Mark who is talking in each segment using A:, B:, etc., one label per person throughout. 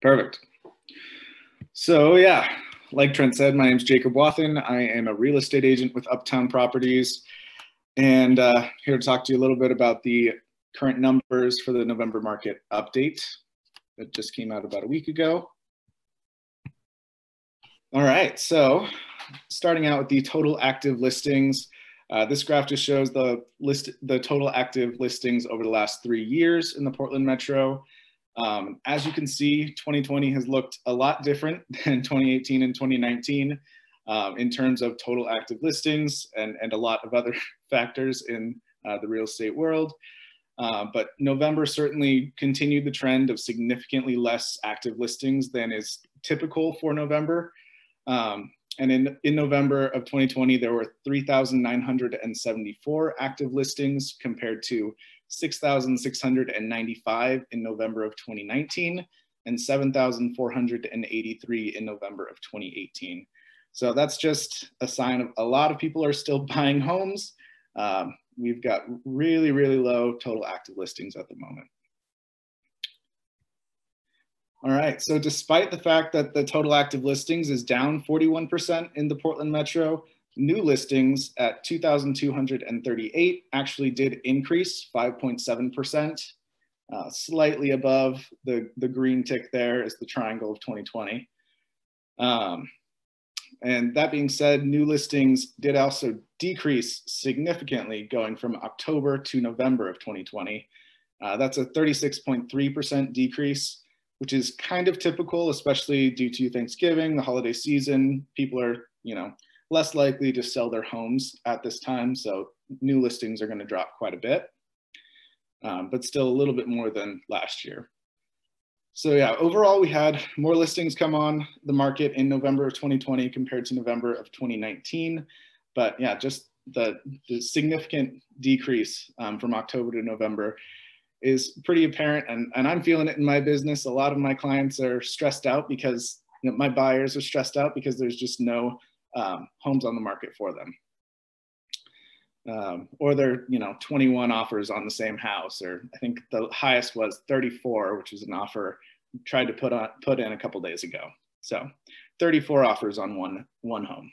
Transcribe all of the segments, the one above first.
A: Perfect. So yeah, like Trent said, my name is Jacob Wathen. I am a real estate agent with Uptown Properties, and here to talk to you a little bit about the current numbers for the November market update that just came out about a week ago. All right, so starting out with the total active listings. This graph just shows the total active listings over the last 3 years in the Portland Metro. As you can see, 2020 has looked a lot different than 2018 and 2019 in terms of total active listings and a lot of other factors in the real estate world. But November certainly continued the trend of significantly less active listings than is typical for November. And in November of 2020, there were 3,974 active listings compared to 6,695 in November of 2019 and 7,483 in November of 2018. So that's just a sign of a lot of people are still buying homes. We've got really, really low total active listings at the moment. All right, so despite the fact that the total active listings is down 41% in the Portland Metro, new listings at 2,238 actually did increase 5.7%, slightly above the green tick there is the triangle of 2020. And that being said, new listings did also decrease significantly going from October to November of 2020. That's a 36.3% decrease, which is kind of typical, especially due to Thanksgiving, the holiday season. People are, less likely to sell their homes at this time. So new listings are going to drop quite a bit, but still a little bit more than last year. So yeah, overall, we had more listings come on the market in November of 2020 compared to November of 2019. But yeah, just the significant decrease from October to November is pretty apparent, and I'm feeling it in my business. A lot of my clients are stressed out because my buyers are stressed out because there's just no homes on the market for them. Or they're 21 offers on the same house, or I think the highest was 34, which was an offer tried to put in a couple days ago. So 34 offers on one home.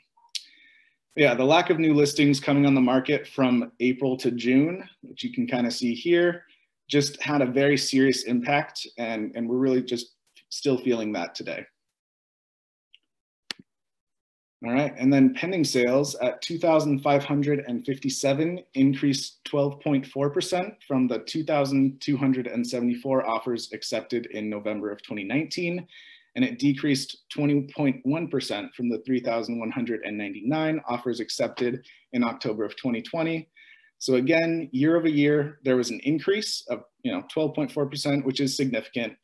A: Yeah, the lack of new listings coming on the market from April to June, which you can kind of see here, just had a very serious impact, and we're really just still feeling that today. All right, and then pending sales at 2,557 increased 12.4% from the 2,274 offers accepted in November of 2019, and it decreased 20.1% from the 3,199 offers accepted in October of 2020. So again, year over year, there was an increase of 12.4%, which is significant,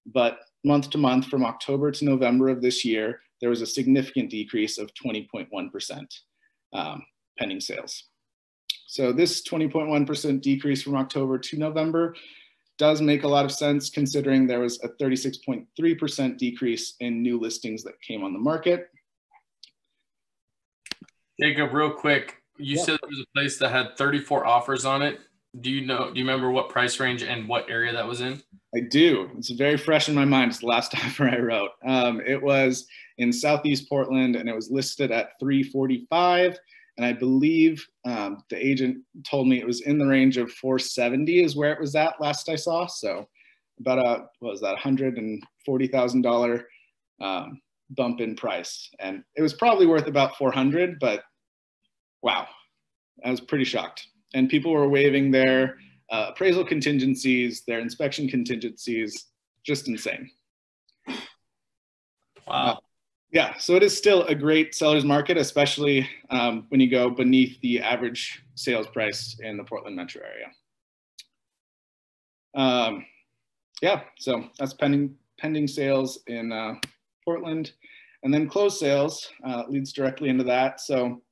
A: but month to month from October to November of this year, there was a significant decrease of 20.1% pending sales. So this 20.1% decrease from October to November does make a lot of sense considering there was a 36.3% decrease in new listings that came on the market.
B: Jacob, real quick, you said there was a place that had 34 offers on it. Do you remember what price range and what area that was in?
A: I do. It's very fresh in my mind. It's the last offer I wrote. It was in Southeast Portland, and it was listed at $345. And I believe the agent told me it was in the range of $470 is where it was at last I saw. So about what was that, $140,000 bump in price. And it was probably worth about $400, but wow, I was pretty shocked. And people were waiving their appraisal contingencies, their inspection contingencies, just insane.
B: Wow.
A: Yeah, so it is still a great seller's market, especially when you go beneath the average sales price in the Portland metro area. Yeah, so that's pending sales in Portland. And then closed sales leads directly into that. So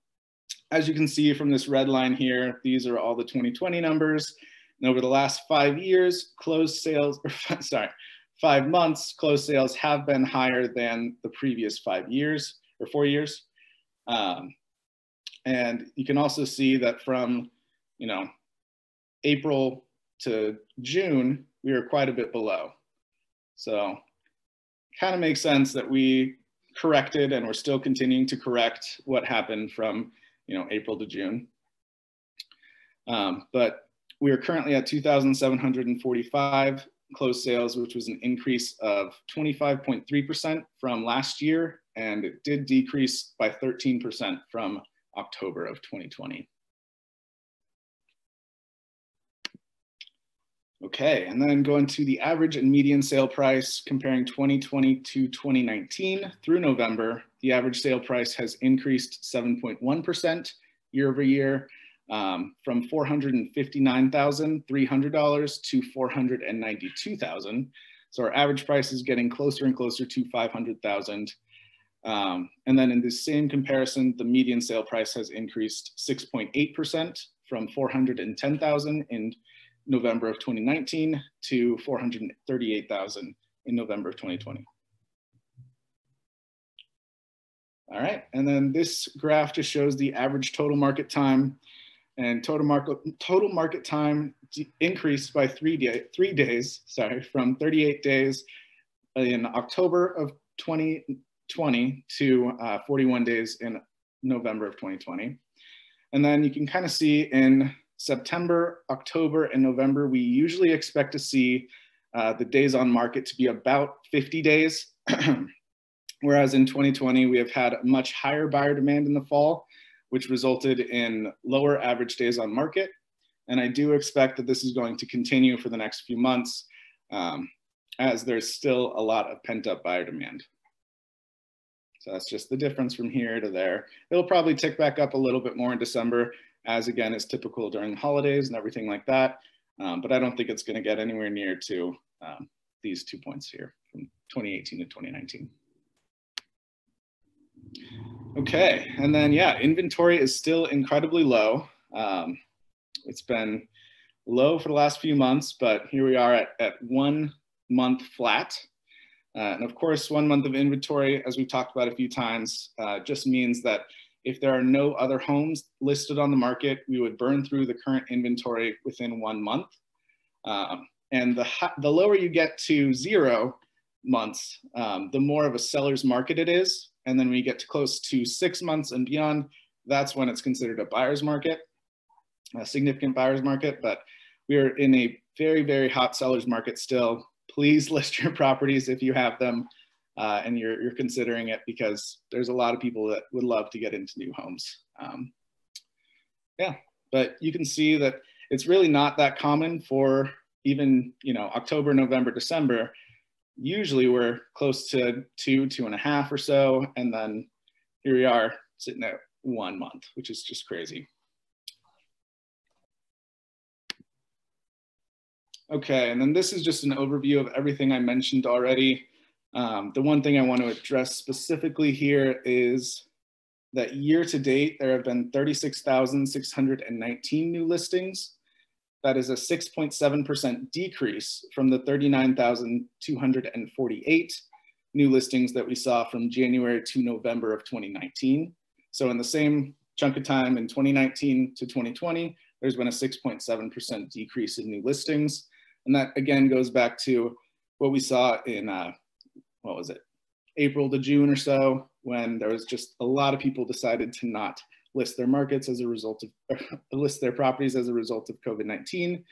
A: as you can see from this red line here, these are all the 2020 numbers. And over the last 5 years, closed sales, 5 months, closed sales have been higher than the previous 5 years or 4 years. And you can also see that from, April to June, we were quite a bit below. So kind of makes sense that we corrected and we're still continuing to correct what happened from April to June. But we are currently at 2,745 closed sales, which was an increase of 25.3% from last year, and it did decrease by 13% from October of 2020. Okay, and then going to the average and median sale price, comparing 2020 to 2019 through November, the average sale price has increased 7.1% year over year, from $459,300 to $492,000. So our average price is getting closer and closer to $500,000. And then in the same comparison, the median sale price has increased 6.8% from $410,000 in November of 2019 to $438,000 in November of 2020. All right, and then this graph just shows the average total market time, and total market time increased by 3 days, from 38 days in October of 2020 to 41 days in November of 2020. And then you can kind of see in September, October, and November, we usually expect to see the days on market to be about 50 days. Whereas in 2020, we have had a much higher buyer demand in the fall, which resulted in lower average days on market. And I do expect that this is going to continue for the next few months, as there's still a lot of pent-up buyer demand. So that's just the difference from here to there. It'll probably tick back up a little bit more in December, as again is typical during the holidays and everything like that. But I don't think it's going to get anywhere near to these 2 points here from 2018 to 2019. Okay, and then yeah, inventory is still incredibly low. It's been low for the last few months, but here we are at 1 month flat. And of course, 1 month of inventory, as we've talked about a few times, just means that if there are no other homes listed on the market, we would burn through the current inventory within 1 month. And the lower you get to 0 months, the more of a seller's market it is. And then when you get to close to 6 months and beyond, that's when it's considered a buyer's market, a significant buyer's market. But we are in a very, very hot seller's market still. Please list your properties if you have them and you're considering it, because there's a lot of people that would love to get into new homes. Yeah, but you can see that it's really not that common for even, October, November, December. Usually we're close to 2.5 or so. And then here we are sitting at 1 month, which is just crazy. Okay, and then this is just an overview of everything I mentioned already. The one thing I want to address specifically here is that year to date, there have been 36,619 new listings. That is a 6.7% decrease from the 39,248 new listings that we saw from January to November of 2019. So in the same chunk of time in 2019 to 2020, there's been a 6.7% decrease in new listings. And that again goes back to what we saw in, April to June or so, when there was just a lot of people decided to not list their markets as a result of, list their properties as a result of COVID-19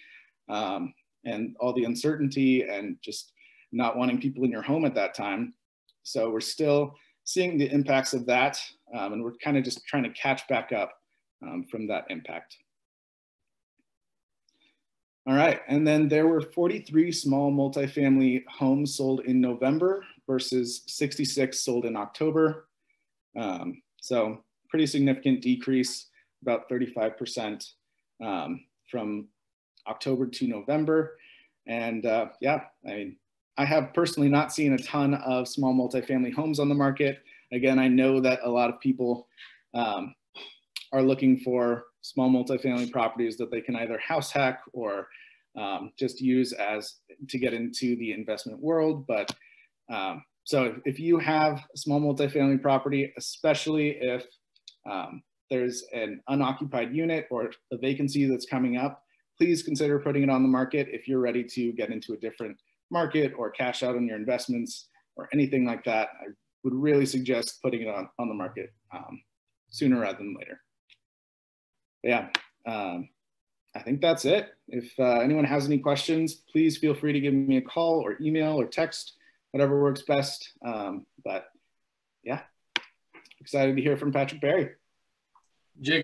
A: and all the uncertainty and just not wanting people in your home at that time. So we're still seeing the impacts of that, and we're kind of just trying to catch back up from that impact. All right, and then there were 43 small multifamily homes sold in November versus 66 sold in October. So pretty significant decrease, about 35% from October to November. And yeah, I have personally not seen a ton of small multifamily homes on the market. Again, I know that a lot of people are looking for small multifamily properties that they can either house hack or just use as to get into the investment world. But so if you have a small multifamily property, especially if there's an unoccupied unit or a vacancy that's coming up, please consider putting it on the market if you're ready to get into a different market or cash out on your investments. or anything like that, I would really suggest putting it on the market sooner rather than later. But yeah, I think that's it. If anyone has any questions, please feel free to give me a call or email or text, whatever works best. But yeah, excited to hear from Patrick Barry.
B: Jake,